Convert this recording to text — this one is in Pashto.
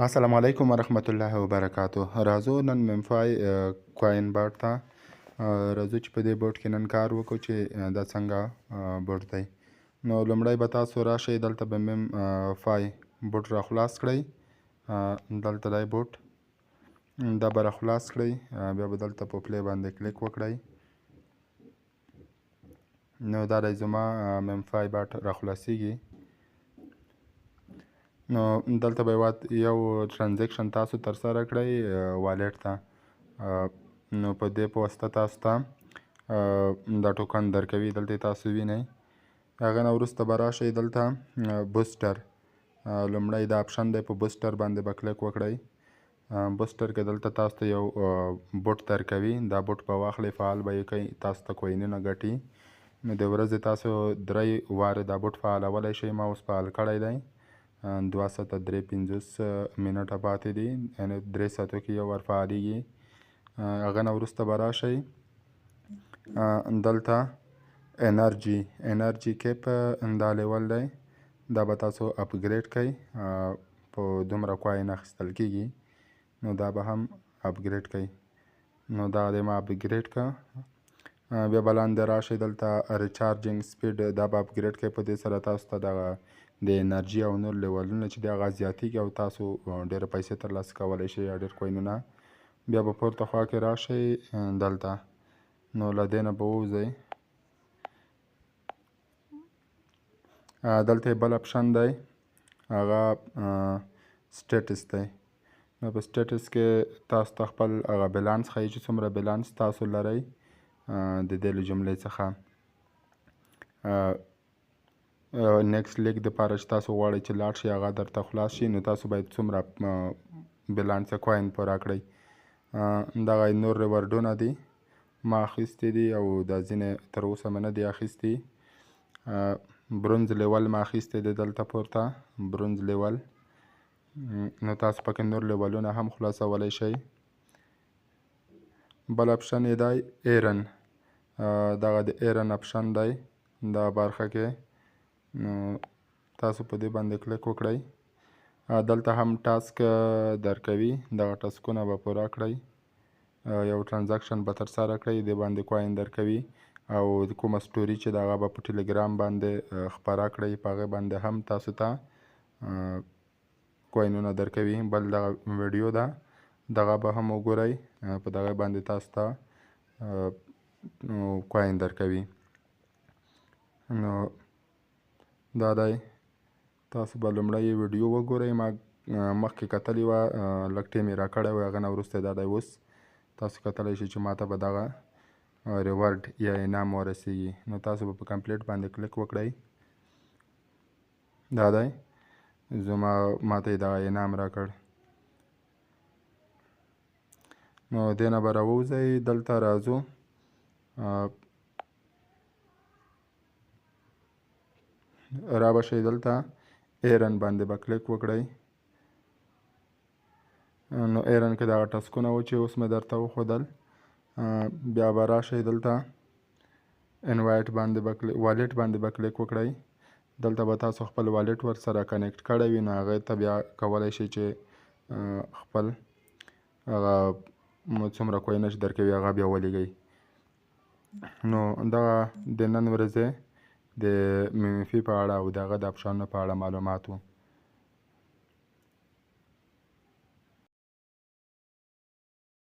السلام علیکم ورحمت الله وبرکاته. راځو نن ممفای کوین بورډ ته راځو چې په دې بورډ کې نن کار وکړو چې دا څنګه بورډ دی. نو لومړی به تاسو راشئ دلته به مم فای بورډ را خلاص کړئ. دلته دی بورډ دا به را خلاص کړئ، بیا به دلته په پلی باندې کلیک وکړئ. نو دا دی زما ممفای بورډ را خلاصیږي. نو دلته به یو ترانزیکشن تاسو ترسره کړئ والیټ ته. نو په دې په واسطه تاسو ته دا ټوکن درکوي، دلته تاسو وینئ. هغه نه وروسته به راشئ دلته بوسټر، لومړی دا اپشن دی، په بوسټر باندې به کلیک وکړئ. بوسټر کې دلته تاسو ته یو بوټ درکوي، دا بوټ به واخلئ، فعال به یې کوي، تاسو ته کوینونه ګټي. نو د ورځې تاسو 3 وارې دا بوټ فعالولی شئ. ما اوس فعال کړی دی، 253 منټه پاتې دي، یعنې 3 ساعتو کې یو وار فعالیږي. هغه نه وروسته به راشئ دلته انرجي کیپ دا لیول دی، دا به تاسو اپګریډ کړئ، په دومره کوین اخیستل کیږي. نو دا به هم اپګریډ کړئ. نو دا دی ما اپګریډ کړه. بیا به لاندې راشئ دلته ریچارجینګ سپیډ دا به اپګریډ کړئ. په دې سره تاسو ته دغه د انرژي او نور لیولونه چې دی هغه زیاتیږي او تاسو ډېره پیسې ترلاسه کولی شئ یا ډېر کوینونه. بیا به پورته خوا کې راشئ دلته، نو له دې نه به ووځئ. دلته بل اپشن دی، هغه سټیټس دی. نو په سټیټس کې تاسو ته خپل هغه بیلانس ښایي چې څومره بیلانس تاسو لرئ د دې له جملې څخه. نیکسټ لیک دپاره چې تاسو غواړئ چې لاړ شئ هغه درته خلاص شي، نو تاسو باید څومره بیلانس کوین پوره کړئ. دغه نور ریوارډونه دي ما اخیستي دي او دا ځینې تر اوسه مې نه دي اخیستي. برونز لیول ما اخیستی دی دلته پورته برونز لیول، نو تاسو پکې نور لیولونه هم خلاصولی شئ. بل اپشن یې دی ایرن، دغه د ایرن اپشن دی دا برخه کې. نو تاسو په دې باندې کلیک وکړئ. دلته هم ټاسک درکوي، دغه ټاسکونه به پوره کړئ، یو ترانزیکشن به ترسره کړئ، دې باندې کوین درکوي. او کومه سټوري چې د هغه به په ټیلیګرام باندې خپره کړئ، په هغې باندې هم تاسو ته کوینونه درکوي. بل دغه ویډیو ده، دغه به هم وګورئ، په دغه باندې تاسو ته کوین درکوي. نو دا دی، تاسو به لومړی ویډیو وګورئ، ما مخکې کتلې وه، لږ ټیم یې راکړی و، هغه نه وروسته دا دی. اوس تاسو کتلی شئ چې ماته به دغه ریوارډ یا انعام ورسیږي. نو تاسو به په کمپلیټ باندې کلیک وکړئ. دا دی ماته یې دغه انعام راکړ. نو دې نه به راووځئ، دلته راځو را به شئ دلته ایرن باندې به کلیک وکړئ. نو ایرن کې دغه ټاسکونه و چې اوس مې درته وښودل. بیا به راشئ دلته انوایټ باندې به والیټ باندې به کلیک وکړئ. دلته به تاسو خپل والیټ ورسره کنیکټ کړی وي، نو هغې ته بیا کولی شئ چې خپل هغه څومره کوینه چې درکوي هغه بیا ولیږئ. نو دغه د نن ورځې د میمفي په اړه او د هغه د اپشنونو په اړه معلومات و.